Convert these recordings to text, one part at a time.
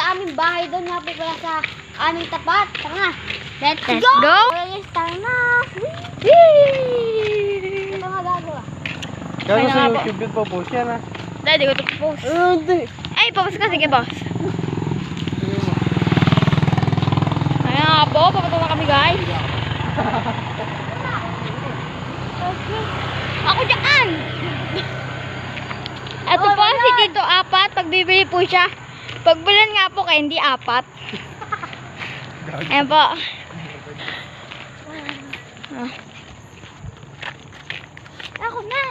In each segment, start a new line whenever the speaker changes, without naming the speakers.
aming bahay doon nga po pala sa aming tapat. Tara na.
Let's go!
Yes, tara na. Whee! Ito nga gagawa.
Kaya
Kaya
sa
nga po.
YouTube yun po, boss yan ah.
Dahil di ko ito post. Ay, post ka. Sige, boss. Kaya nga po, papunta na kami, guys. Ako dyan! Ito po si Tito Apat. Pagbibili po siya. Pagbilan nga po kay hindi apat. Ayan po. Ako na.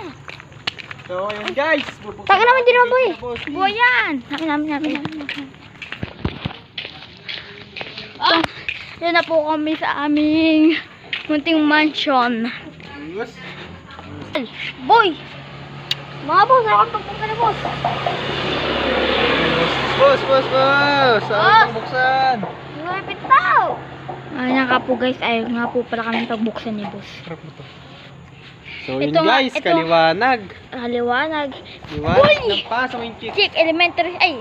So, ayun guys.
Taka naman din naman, boy.
Boss.
Boy yan. Namin. Oh, yun na po kami sa aming munting mansion.
Boss.
Boy! Mga boss, ako pagpunta na boss.
Boss. Saan buksan?
Lumipit daw! Ay, nga po guys, ay nga po pala kami pagbuksan ni boss.
Harap mo to. So, yun
Ito nga,
guys,
ito.
kaliwanag.
Liwanag.
Liwanag ng pasong inchik.
Chick Elementary, ay.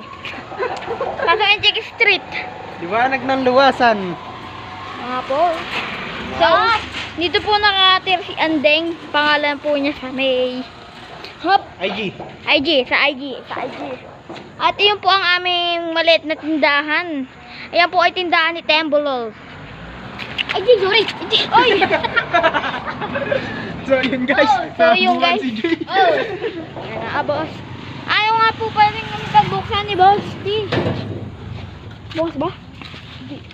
Pasok yung Chick Street.
Liwanag ng luwasan.
Mga po. So, dito po nakatir si Andeng. Pangalan po niya sa may hop.
IG.
Sa IG. At yun po ang aming maliit na tindahan. Ayan po ay tindahan ni Tembolol. Ay, sorry. Oy!
So, yun guys.
Guys.
Si Jay.
Ayan na, boss. Ayaw nga po pa rin kami pagbuksan ni Boss T. Boss ba? Hindi.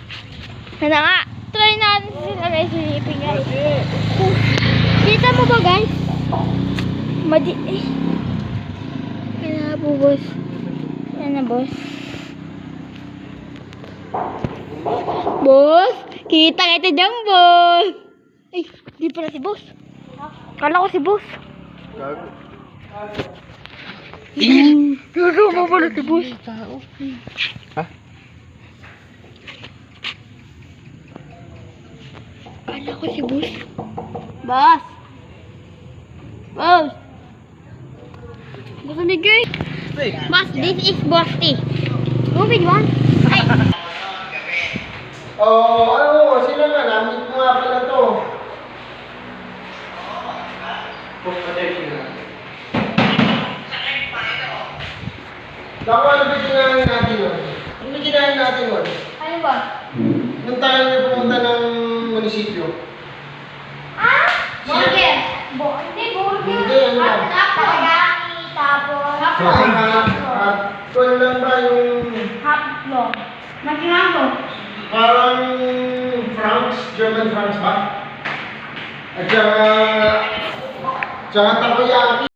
Ayan na nga. Try natin sila guys. Silipin guys. Kita mo ba guys? Ayan na po boss. Ayan na boss. Boss! Kita dyan boss! Ay, di pala si boss. Kala ko si boss. Pero mo pala si boss.
Ha?
Kala ko si boss. Boss! Boss ni Gay. Boss, this is Boss T. Moving one. Ay!
Sino nga? Namit mo nga pala to. Baka ano ba ginahin natin nun? Ano ba ginahin natin nun?
Ano ba?
Nung tayo pumunta ng munisipyo.
Burger. Hindi, burger.
Hindi, ano ba?
Takoyaki, tapos
Kung lang ba yung
hotdog. Magkano?
parang German Franks ba? At saka takoyaki.